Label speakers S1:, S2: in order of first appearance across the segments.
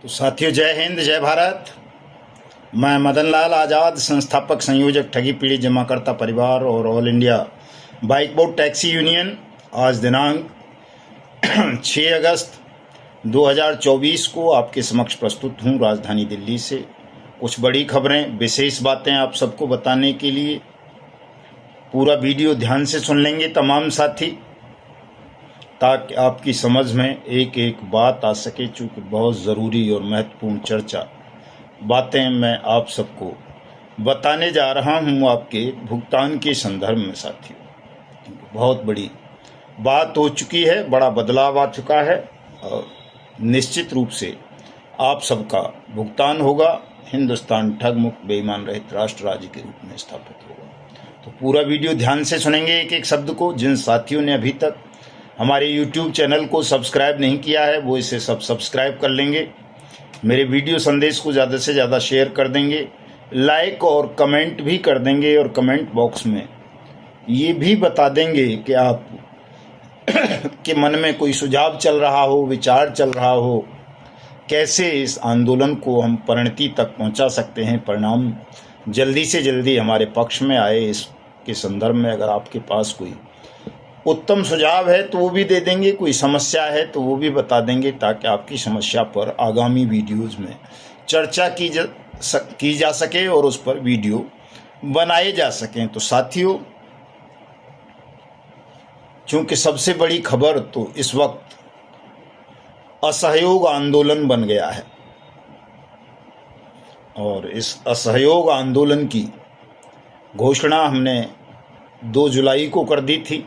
S1: तो साथियों, जय हिंद, जय भारत। मैं मदन लाल आज़ाद, संस्थापक संयोजक ठगी पीड़ित जमाकर्ता परिवार और all India bike board taxi union. आज दिनांक 6 अगस्त 2024 को आपके समक्ष प्रस्तुत हूँ राजधानी दिल्ली से। कुछ बड़ी खबरें, विशेष बातें आप सबको बताने के लिए पूरा वीडियो ध्यान से सुन लेंगे तमाम साथी, ताकि आपकी समझ में एक एक बात आ सके। चूँकि बहुत ज़रूरी और महत्वपूर्ण चर्चा बातें मैं आप सबको बताने जा रहा हूं आपके भुगतान के संदर्भ में साथियों। बहुत बड़ी बात हो चुकी है, बड़ा बदलाव आ चुका है और निश्चित रूप से आप सबका भुगतान होगा। हिंदुस्तान ठग मुक्त बेईमान रहित राष्ट्र राज्य के रूप में स्थापित होगा। तो पूरा वीडियो ध्यान से सुनेंगे एक एक शब्द को। जिन साथियों ने अभी तक हमारे YouTube चैनल को सब्सक्राइब नहीं किया है वो इसे सब्सक्राइब कर लेंगे। मेरे वीडियो संदेश को ज़्यादा से ज़्यादा शेयर कर देंगे, लाइक और कमेंट भी कर देंगे और कमेंट बॉक्स में ये भी बता देंगे कि आप के मन में कोई सुझाव चल रहा हो, विचार चल रहा हो, कैसे इस आंदोलन को हम परिणति तक पहुंचा सकते हैं, परिणाम जल्दी से जल्दी हमारे पक्ष में आए। इसके संदर्भ में अगर आपके पास कोई उत्तम सुझाव है तो वो भी दे देंगे, कोई समस्या है तो वो भी बता देंगे, ताकि आपकी समस्या पर आगामी वीडियोज़ में चर्चा की जा सके और उस पर वीडियो बनाए जा सकें। तो साथियों, चूँकि सबसे बड़ी खबर तो इस वक्त असहयोग आंदोलन बन गया है और इस असहयोग आंदोलन की घोषणा हमने 2 जुलाई को कर दी थी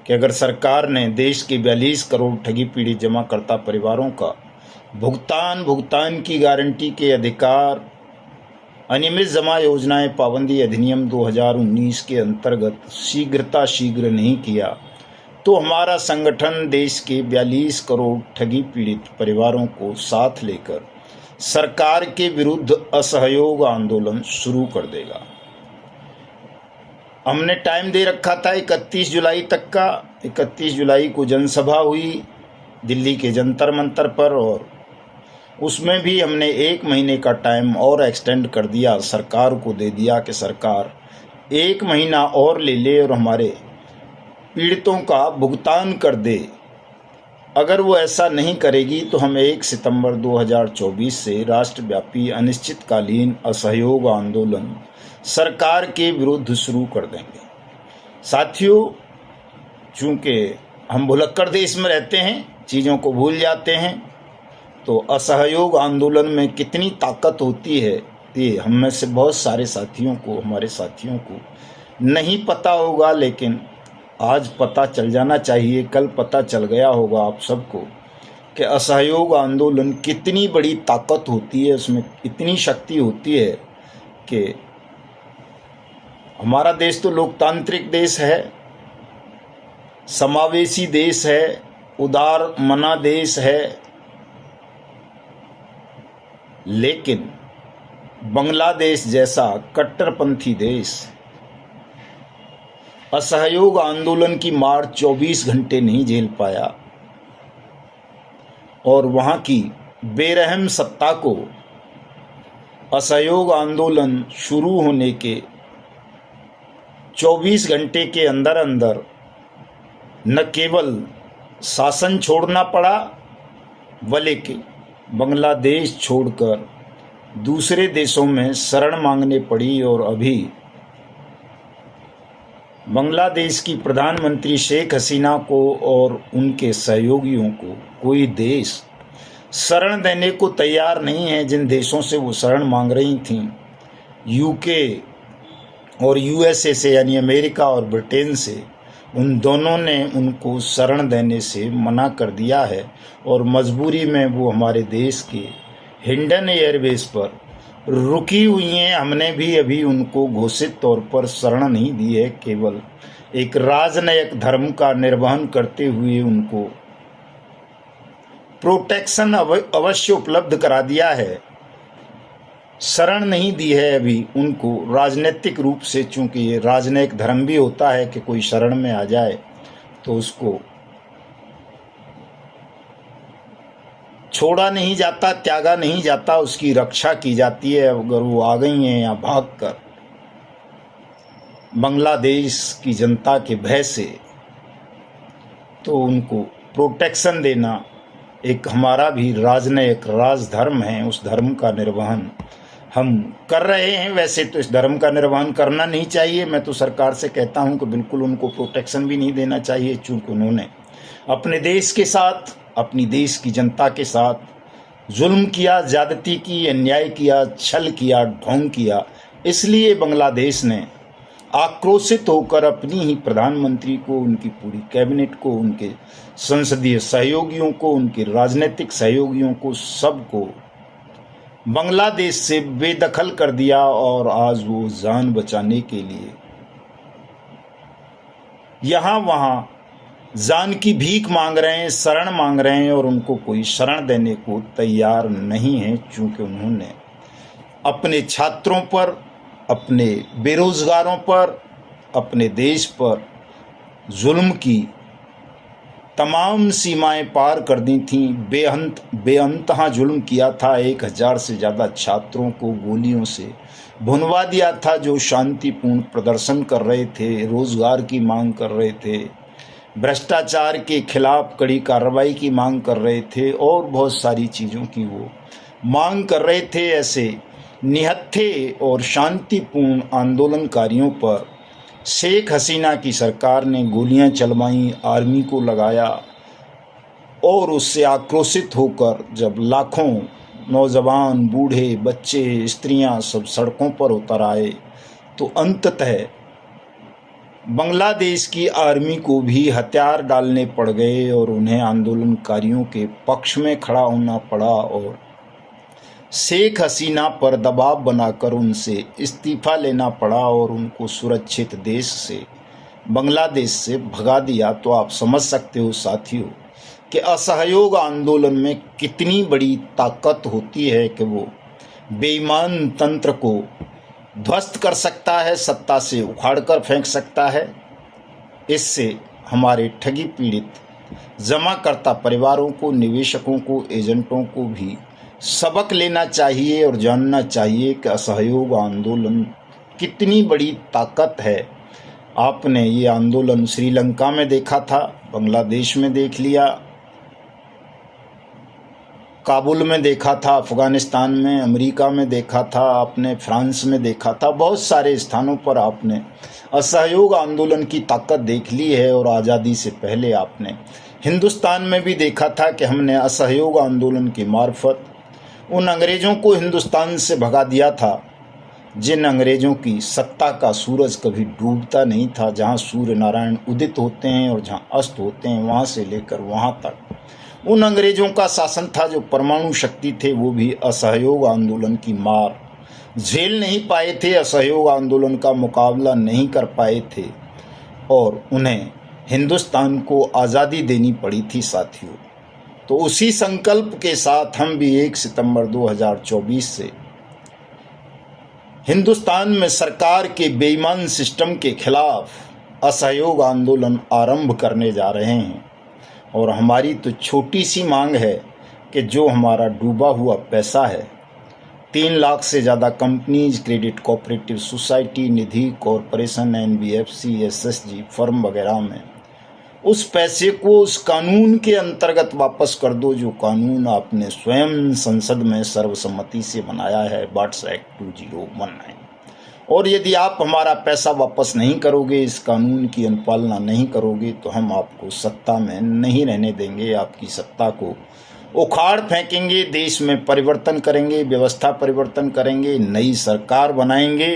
S1: कि अगर सरकार ने देश के 42 करोड़ ठगी पीड़ित जमाकर्ता परिवारों का भुगतान की गारंटी के अधिकार अनियमित जमा योजनाएं पाबंदी अधिनियम 2019 के अंतर्गत शीघ्र नहीं किया तो हमारा संगठन देश के 42 करोड़ ठगी पीड़ित परिवारों को साथ लेकर सरकार के विरुद्ध असहयोग आंदोलन शुरू कर देगा। हमने टाइम दे रखा था 31 जुलाई तक का। 31 जुलाई को जनसभा हुई दिल्ली के जंतर मंतर पर और उसमें भी हमने 1 महीने का टाइम और एक्सटेंड कर दिया, सरकार को दे दिया कि सरकार 1 महीना और ले ले और हमारे पीड़ितों का भुगतान कर दे। अगर वो ऐसा नहीं करेगी तो हम 1 सितंबर 2024 से राष्ट्रव्यापी अनिश्चितकालीन असहयोग आंदोलन सरकार के विरुद्ध शुरू कर देंगे। साथियों, चूँकि हम भुलक्कड़ देश में रहते हैं, चीज़ों को भूल जाते हैं, तो असहयोग आंदोलन में कितनी ताकत होती है ये हम में से बहुत सारे साथियों को, हमारे साथियों को नहीं पता होगा, लेकिन आज पता चल जाना चाहिए। कल पता चल गया होगा आप सबको कि असहयोग आंदोलन कितनी बड़ी ताकत होती है, उसमें इतनी शक्ति होती है कि हमारा देश तो लोकतांत्रिक देश है, समावेशी देश है, उदार मना देश है, लेकिन बांग्लादेश जैसा कट्टरपंथी देश असहयोग आंदोलन की मार 24 घंटे नहीं झेल पाया और वहाँ की बेरहम सत्ता को असहयोग आंदोलन शुरू होने के 24 घंटे के अंदर अंदर न केवल शासन छोड़ना पड़ा बल्कि बांग्लादेश छोड़कर दूसरे देशों में शरण मांगने पड़ी। और अभी बांग्लादेश की प्रधानमंत्री शेख हसीना को और उनके सहयोगियों को कोई देश शरण देने को तैयार नहीं है। जिन देशों से वो शरण मांग रही थीं, यूके और यूएसए से, यानी अमेरिका और ब्रिटेन से, उन दोनों ने उनको शरण देने से मना कर दिया है और मजबूरी में वो हमारे देश के हिंडन एयरबेस पर रुकी हुई हैं। हमने भी अभी उनको घोषित तौर पर शरण नहीं दी है, केवल एक राजनयिक धर्म का निर्वहन करते हुए उनको प्रोटेक्शन अवश्य उपलब्ध करा दिया है, शरण नहीं दी है अभी उनको राजनीतिक रूप से। चूंकि ये राजनयिक धर्म भी होता है कि कोई शरण में आ जाए तो उसको छोड़ा नहीं जाता, त्यागा नहीं जाता, उसकी रक्षा की जाती है। अगर वो आ गई हैं या भागकर बांग्लादेश की जनता के भय से, तो उनको प्रोटेक्शन देना एक हमारा भी राजनयिक राजधर्म है। उस धर्म का निर्वहन हम कर रहे हैं। वैसे तो इस धर्म का निर्वहन करना नहीं चाहिए। मैं तो सरकार से कहता हूं कि बिल्कुल उनको प्रोटेक्शन भी नहीं देना चाहिए, चूंकि उन्होंने अपने देश के साथ, अपनी देश की जनता के साथ जुल्म किया, ज्यादती की, अन्याय किया, छल किया, ढोंग किया। इसलिए बांग्लादेश ने आक्रोशित होकर अपनी ही प्रधानमंत्री को, उनकी पूरी कैबिनेट को, उनके संसदीय सहयोगियों को, उनके राजनीतिक सहयोगियों को, सबको बांग्लादेश से बेदखल कर दिया। और आज वो जान बचाने के लिए यहाँ वहाँ जान की भीख मांग रहे हैं, शरण मांग रहे हैं, और उनको कोई शरण देने को तैयार नहीं है, क्योंकि उन्होंने अपने छात्रों पर, अपने बेरोजगारों पर, अपने देश पर जुल्म की तमाम सीमाएं पार कर दी थीं। बेअंतहा जुल्म किया था। 1000 से ज़्यादा छात्रों को गोलियों से भुनवा दिया था, जो शांतिपूर्ण प्रदर्शन कर रहे थे, रोजगार की मांग कर रहे थे, भ्रष्टाचार के खिलाफ कड़ी कार्रवाई की मांग कर रहे थे, और बहुत सारी चीज़ों की वो मांग कर रहे थे। ऐसे निहत्थे और शांतिपूर्ण आंदोलनकारियों पर शेख हसीना की सरकार ने गोलियां चलवाईं, आर्मी को लगाया, और उससे आक्रोशित होकर जब लाखों नौजवान, बूढ़े, बच्चे, स्त्रियां सब सड़कों पर उतर आए, तो अंततः बांग्लादेश की आर्मी को भी हथियार डालने पड़ गए और उन्हें आंदोलनकारियों के पक्ष में खड़ा होना पड़ा, और शेख हसीना पर दबाव बनाकर उनसे इस्तीफा लेना पड़ा और उनको सुरक्षित देश से, बांग्लादेश से भगा दिया। तो आप समझ सकते हो साथियों कि असहयोग आंदोलन में कितनी बड़ी ताकत होती है कि वो बेईमान तंत्र को ध्वस्त कर सकता है, सत्ता से उखाड़कर फेंक सकता है। इससे हमारे ठगी पीड़ित जमाकर्ता परिवारों को, निवेशकों को, एजेंटों को भी सबक लेना चाहिए और जानना चाहिए कि असहयोग आंदोलन कितनी बड़ी ताकत है। आपने ये आंदोलन श्रीलंका में देखा था, बांग्लादेश में देख लिया, काबुल में देखा था, अफगानिस्तान में, अमेरिका में देखा था, आपने फ्रांस में देखा था। बहुत सारे स्थानों पर आपने असहयोग आंदोलन की ताकत देख ली है। और आज़ादी से पहले आपने हिंदुस्तान में भी देखा था कि हमने असहयोग आंदोलन की मार्फत उन अंग्रेज़ों को हिंदुस्तान से भगा दिया था, जिन अंग्रेज़ों की सत्ता का सूरज कभी डूबता नहीं था। जहाँ सूर्य नारायण उदित होते हैं और जहाँ अस्त होते हैं, वहाँ से लेकर वहाँ तक उन अंग्रेज़ों का शासन था। जो परमाणु शक्ति थे, वो भी असहयोग आंदोलन की मार झेल नहीं पाए थे, असहयोग आंदोलन का मुकाबला नहीं कर पाए थे, और उन्हें हिंदुस्तान को आज़ादी देनी पड़ी थी साथियों। तो उसी संकल्प के साथ हम भी 1 सितंबर 2024 से हिंदुस्तान में सरकार के बेईमान सिस्टम के खिलाफ असहयोग आंदोलन आरंभ करने जा रहे हैं। और हमारी तो छोटी सी मांग है कि जो हमारा डूबा हुआ पैसा है, 3 लाख से ज़्यादा कंपनीज, क्रेडिट कोऑपरेटिव सोसाइटी, निधि कॉरपोरेशन, NBFC, SSG फर्म वगैरह में, उस पैसे को उस कानून के अंतर्गत वापस कर दो, जो कानून आपने स्वयं संसद में सर्वसम्मति से बनाया है, बाट्स एक्ट 2019। और यदि आप हमारा पैसा वापस नहीं करोगे, इस कानून की अनुपालना नहीं करोगे, तो हम आपको सत्ता में नहीं रहने देंगे। आपकी सत्ता को उखाड़ फेंकेंगे, देश में परिवर्तन करेंगे, व्यवस्था परिवर्तन करेंगे, नई सरकार बनाएंगे,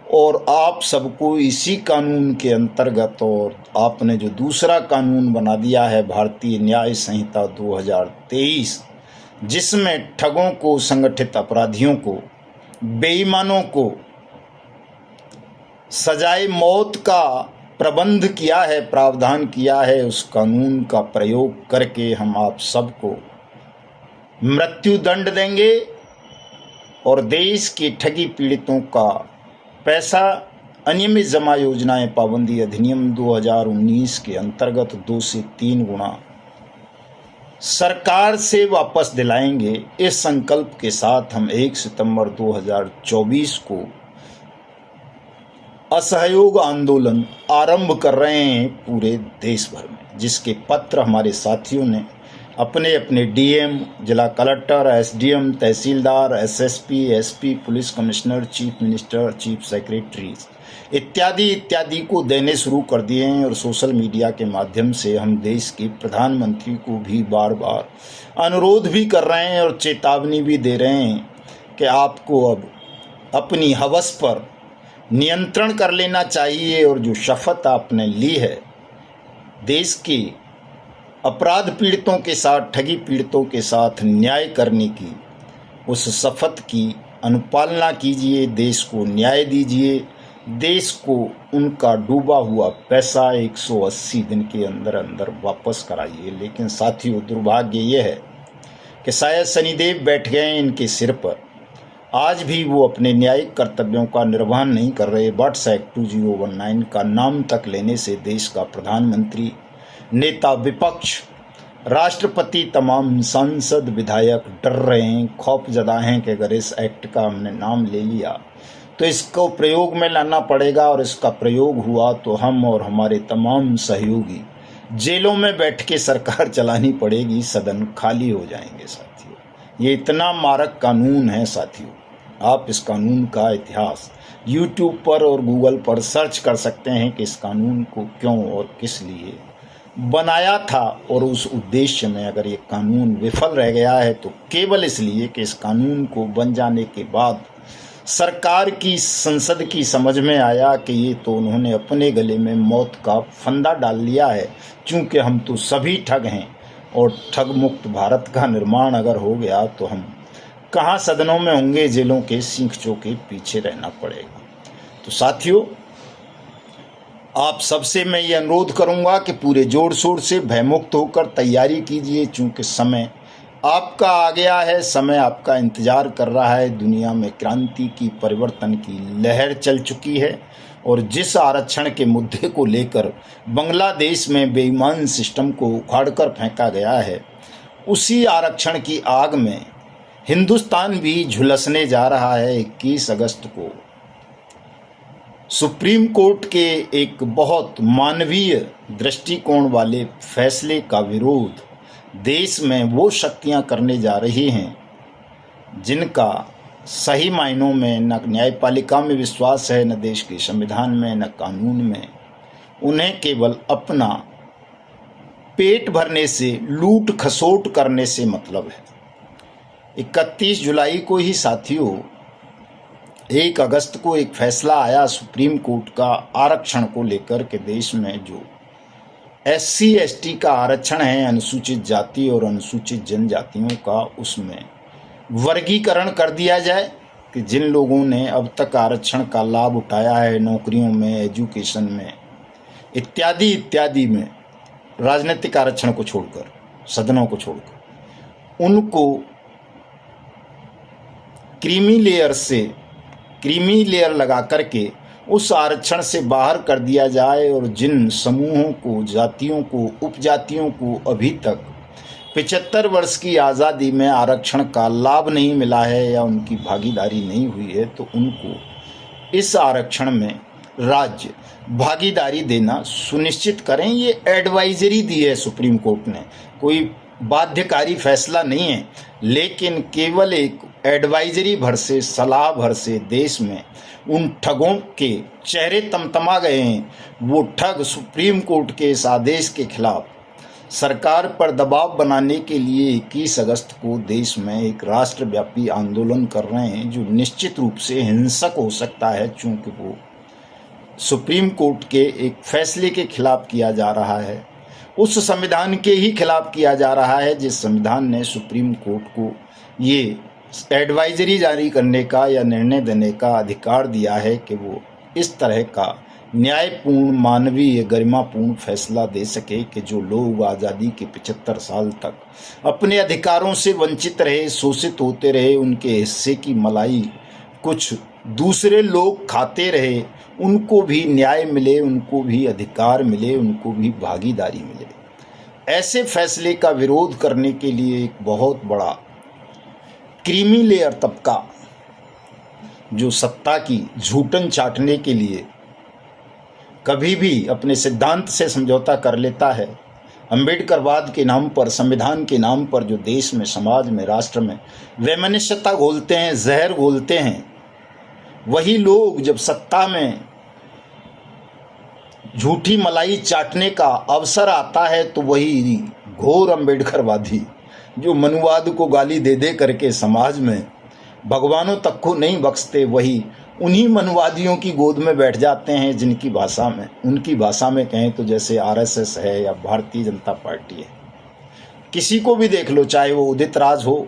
S1: और आप सबको इसी कानून के अंतर्गत, और आपने जो दूसरा कानून बना दिया है, भारतीय न्याय संहिता 2023, जिसमें ठगों को, संगठित अपराधियों को, बेईमानों को सजाए मौत का प्रबंध किया है, प्रावधान किया है, उस कानून का प्रयोग करके हम आप सबको मृत्यु दंड देंगे। और देश के ठगी पीड़ितों का पैसा अनियमित जमा योजनाएं पाबंदी अधिनियम 2019 के अंतर्गत 2 से 3 गुना सरकार से वापस दिलाएंगे, इस संकल्प के साथ हम 1 सितंबर 2024 को असहयोग आंदोलन आरंभ कर रहे हैं पूरे देश भर में, जिसके पत्र हमारे साथियों ने अपने अपने डीएम, जिला collector, SDM, tehsildar, SSP, SP, police commissioner, chief minister, chief secretary इत्यादि इत्यादि को देने शुरू कर दिए हैं। और सोशल मीडिया के माध्यम से हम देश के प्रधानमंत्री को भी बार बार अनुरोध भी कर रहे हैं और चेतावनी भी दे रहे हैं कि आपको अब अपनी हवस पर नियंत्रण कर लेना चाहिए और जो शपथ आपने ली है देश के अपराध पीड़ितों के साथ, ठगी पीड़ितों के साथ न्याय करने की, उस शपथ की अनुपालना कीजिए, देश को न्याय दीजिए, देश को उनका डूबा हुआ पैसा 180 दिन के अंदर अंदर वापस कराइए। लेकिन साथियों, दुर्भाग्य ये है कि शायद शनिदेव बैठ गए इनके सिर पर, आज भी वो अपने न्यायिक कर्तव्यों का निर्वहन नहीं कर रहे। बट्स एक्ट 2019 का नाम तक लेने से देश का प्रधानमंत्री, नेता विपक्ष, राष्ट्रपति, तमाम सांसद, विधायक डर रहे हैं, खौफजदा हैं कि अगर इस एक्ट का हमने नाम ले लिया तो इसको प्रयोग में लाना पड़ेगा, और इसका प्रयोग हुआ तो हम और हमारे तमाम सहयोगी जेलों में बैठ के सरकार चलानी पड़ेगी, सदन खाली हो जाएंगे। साथियों, ये इतना मारक कानून है। साथियों, आप इस कानून का इतिहास यूट्यूब पर और गूगल पर सर्च कर सकते हैं कि इस कानून को क्यों और किस लिए बनाया था, और उस उद्देश्य में अगर ये कानून विफल रह गया है तो केवल इसलिए कि इस कानून को बन जाने के बाद सरकार की, संसद की समझ में आया कि ये तो उन्होंने अपने गले में मौत का फंदा डाल लिया है, क्योंकि हम तो सभी ठग हैं और ठग मुक्त भारत का निर्माण अगर हो गया तो हम कहाँ सदनों में होंगे, जेलों के सींखचों के पीछे रहना पड़ेगा। तो साथियों, आप सबसे मैं ये अनुरोध करूंगा कि पूरे जोर शोर से भयमुक्त होकर तैयारी कीजिए, क्योंकि समय आपका आ गया है, समय आपका इंतजार कर रहा है। दुनिया में क्रांति की, परिवर्तन की लहर चल चुकी है, और जिस आरक्षण के मुद्दे को लेकर बांग्लादेश में बेईमान सिस्टम को उखाड़कर फेंका गया है, उसी आरक्षण की आग में हिंदुस्तान भी झुलसने जा रहा है। 21 अगस्त को सुप्रीम कोर्ट के एक बहुत मानवीय दृष्टिकोण वाले फैसले का विरोध देश में वो शक्तियां करने जा रही हैं जिनका सही मायनों में न न्यायपालिका में विश्वास है, न देश के संविधान में, न कानून में। उन्हें केवल अपना पेट भरने से, लूट खसोट करने से मतलब है। 31 जुलाई को ही साथियों, 1 अगस्त को एक फैसला आया सुप्रीम कोर्ट का आरक्षण को लेकर के देश में जो SC ST का आरक्षण है, अनुसूचित जाति और अनुसूचित जनजातियों का, उसमें वर्गीकरण कर दिया जाए कि जिन लोगों ने अब तक आरक्षण का लाभ उठाया है, नौकरियों में, एजुकेशन में, इत्यादि इत्यादि में, राजनीतिक आरक्षण को छोड़कर, सदनों को छोड़कर, उनको क्रीमी लेयर लगा करके उस आरक्षण से बाहर कर दिया जाए। और जिन समूहों को, जातियों को, उपजातियों को अभी तक 75 वर्ष की आज़ादी में आरक्षण का लाभ नहीं मिला है या उनकी भागीदारी नहीं हुई है, तो उनको इस आरक्षण में राज्य भागीदारी देना सुनिश्चित करें। ये एडवाइजरी दी है सुप्रीम कोर्ट ने, कोई बाध्यकारी फैसला नहीं है, लेकिन केवल एक एडवाइजरी भर से, सलाह भर से देश में उन ठगों के चेहरे तमतमा गए हैं। वो ठग सुप्रीम कोर्ट के इस आदेश के खिलाफ सरकार पर दबाव बनाने के लिए 21 अगस्त को देश में एक राष्ट्रव्यापी आंदोलन कर रहे हैं, जो निश्चित रूप से हिंसक हो सकता है, क्योंकि वो सुप्रीम कोर्ट के एक फैसले के खिलाफ किया जा रहा है, उस संविधान के ही खिलाफ किया जा रहा है जिस संविधान ने सुप्रीम कोर्ट को ये एडवाइजरी जारी करने का या निर्णय देने का अधिकार दिया है कि वो इस तरह का न्यायपूर्ण, मानवीय, गरिमापूर्ण फैसला दे सके कि जो लोग आज़ादी के 75 साल तक अपने अधिकारों से वंचित रहे, शोषित होते रहे, उनके हिस्से की मलाई कुछ दूसरे लोग खाते रहे, उनको भी न्याय मिले, उनको भी अधिकार मिले, उनको भी भागीदारी मिले। ऐसे फैसले का विरोध करने के लिए एक बहुत बड़ा क्रीमी लेयर तबका जो सत्ता की झूठन चाटने के लिए कभी भी अपने सिद्धांत से समझौता कर लेता है, अम्बेडकरवाद के नाम पर, संविधान के नाम पर जो देश में, समाज में, राष्ट्र में वैमनस्यता घोलते हैं, जहर घोलते हैं, वही लोग जब सत्ता में झूठी मलाई चाटने का अवसर आता है तो वही घोर अम्बेडकरवादी जो मनुवाद को गाली दे दे करके समाज में भगवानों तक को नहीं बख्शते, वही उन्हीं मनुवादियों की गोद में बैठ जाते हैं जिनकी भाषा में, उनकी भाषा में कहें तो जैसे आरएसएस है या भारतीय जनता पार्टी है। किसी को भी देख लो, चाहे वो उदित राज हो,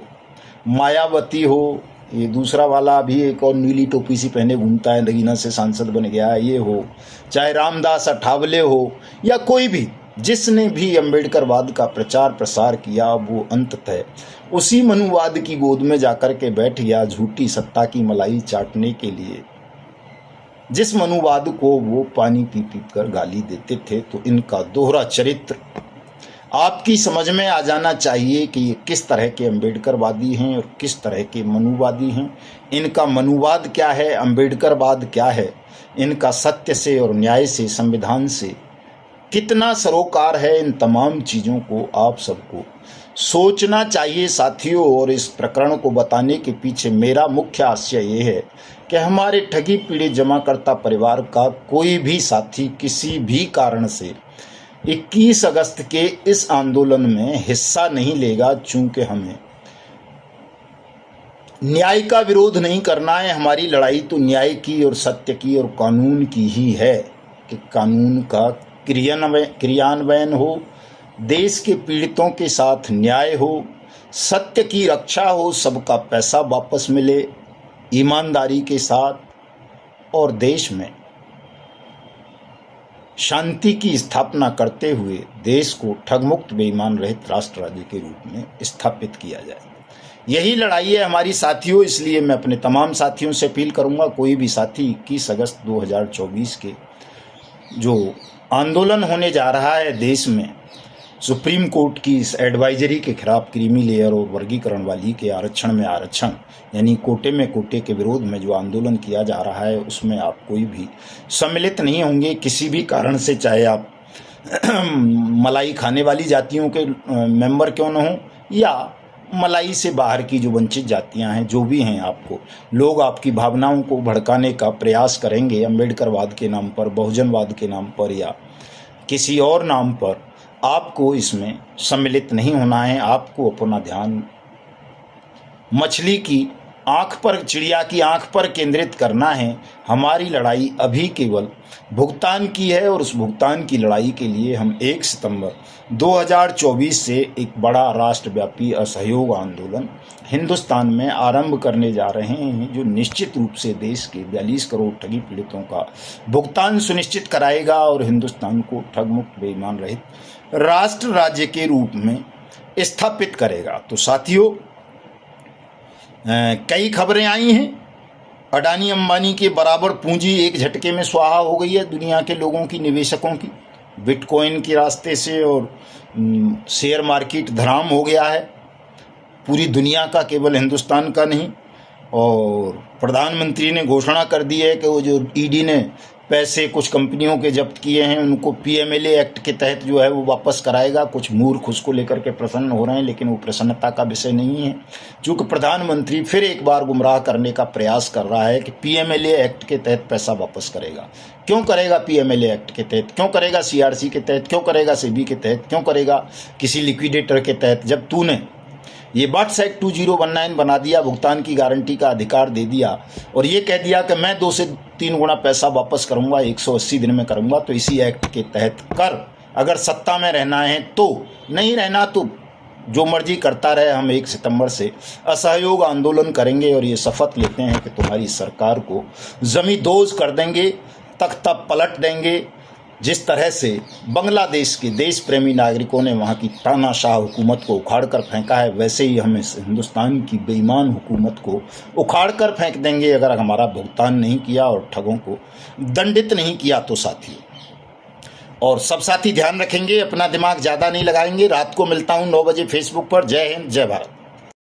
S1: मायावती हो, ये दूसरा वाला अभी एक और नीली टोपी सी पहने घूमता है, नगीना से सांसद बन गया है, ये हो, चाहे रामदास अठावले हो या कोई भी जिसने भी अम्बेडकरवाद का प्रचार प्रसार किया, वो अंततः उसी मनुवाद की गोद में जाकर के बैठ गया झूठी सत्ता की मलाई चाटने के लिए, जिस मनुवाद को वो पानी पी पी कर गाली देते थे। तो इनका दोहरा चरित्र आपकी समझ में आ जाना चाहिए कि ये किस तरह के अम्बेडकरवादी हैं और किस तरह के मनुवादी हैं। इनका मनुवाद क्या है, अम्बेडकरवाद क्या है, इनका सत्य से और न्याय से, संविधान से कितना सरोकार है, इन तमाम चीज़ों को आप सबको सोचना चाहिए साथियों। और इस प्रकरण को बताने के पीछे मेरा मुख्य आशय ये है कि हमारे ठगी पीड़ित जमाकर्ता परिवार का कोई भी साथी किसी भी कारण से 21 अगस्त के इस आंदोलन में हिस्सा नहीं लेगा, चूंकि हमें न्याय का विरोध नहीं करना है। हमारी लड़ाई तो न्याय की और सत्य की और कानून की ही है कि कानून का क्रियान्वयन हो, देश के पीड़ितों के साथ न्याय हो, सत्य की रक्षा हो, सबका पैसा वापस मिले ईमानदारी के साथ, और देश में शांति की स्थापना करते हुए देश को ठगमुक्त बेईमान रहित राष्ट्र राज्य के रूप में स्थापित किया जाए। यही लड़ाई है हमारी साथियों। इसलिए मैं अपने तमाम साथियों से अपील करूंगा, कोई भी साथी 21 अगस्त 2024 के जो आंदोलन होने जा रहा है देश में, सुप्रीम कोर्ट की इस एडवाइजरी के खिलाफ, क्रीमी लेयर और वर्गीकरण वाली के आरक्षण में आरक्षण यानी कोटे में कोटे के विरोध में जो आंदोलन किया जा रहा है, उसमें आप कोई भी सम्मिलित नहीं होंगे किसी भी कारण से, चाहे आप मलाई खाने वाली जातियों के मेंबर क्यों न हो या मलाई से बाहर की जो वंचित जातियां हैं, जो भी हैं, आपको लोग आपकी भावनाओं को भड़काने का प्रयास करेंगे अम्बेडकरवाद के नाम पर, बहुजनवाद के नाम पर या किसी और नाम पर। आपको इसमें सम्मिलित नहीं होना है। आपको अपना ध्यान मछली की आंख पर, चिड़िया की आंख पर केंद्रित करना है। हमारी लड़ाई अभी केवल भुगतान की है और उस भुगतान की लड़ाई के लिए हम 1 सितंबर 2024 से एक बड़ा राष्ट्रव्यापी असहयोग आंदोलन हिंदुस्तान में आरंभ करने जा रहे हैं, जो निश्चित रूप से देश के 42 करोड़ ठगी पीड़ितों का भुगतान सुनिश्चित कराएगा और हिंदुस्तान को ठगमुक्त बेईमान रहित राष्ट्र राज्य के रूप में स्थापित करेगा। तो साथियों, कई खबरें आई हैं, अडानी अंबानी के बराबर पूंजी एक झटके में स्वाहा हो गई है दुनिया के लोगों की, निवेशकों की, बिटकॉइन के रास्ते से, और शेयर मार्केट धराम हो गया है पूरी दुनिया का, केवल हिंदुस्तान का नहीं। और प्रधानमंत्री ने घोषणा कर दी है कि वो जो ईडी ने पैसे कुछ कंपनियों के जब्त किए हैं उनको पीएमएलए एक्ट के तहत जो है वो वापस कराएगा। कुछ मूर्ख उसको लेकर के प्रसन्न हो रहे हैं, लेकिन वो प्रसन्नता का विषय नहीं है, क्योंकि प्रधानमंत्री फिर एक बार गुमराह करने का प्रयास कर रहा है कि पीएमएलए एक्ट के तहत पैसा वापस करेगा। क्यों करेगा पीएमएलए एक्ट के तहत, क्यों करेगा सीआरसी के तहत, क्यों करेगा सेबी के तहत, क्यों करेगा किसी लिक्विडेटर के तहत, जब तूने ये बट्स एक्ट 2019 बना दिया, भुगतान की गारंटी का अधिकार दे दिया और ये कह दिया कि मैं 2 से 3 गुना पैसा वापस करूंगा, 180 दिन में करूंगा। तो इसी एक्ट के तहत कर, अगर सत्ता में रहना है तो, नहीं रहना तो जो मर्जी करता रहे। हम 1 सितंबर से असहयोग आंदोलन करेंगे और ये शपथ लेते हैं कि तुम्हारी सरकार को जमींदोज कर देंगे, तख्ता पलट देंगे। जिस तरह से बांग्लादेश के देश प्रेमी नागरिकों ने वहाँ की तानाशाह हुकूमत को उखाड़ कर फेंका है, वैसे ही हम इस हिंदुस्तान की बेईमान हुकूमत को उखाड़ कर फेंक देंगे अगर हमारा भुगतान नहीं किया और ठगों को दंडित नहीं किया तो साथियों। और सब साथी ध्यान रखेंगे, अपना दिमाग ज़्यादा नहीं लगाएंगे। रात को मिलता हूँ 9 बजे फेसबुक पर। जय हिंद, जय भारत।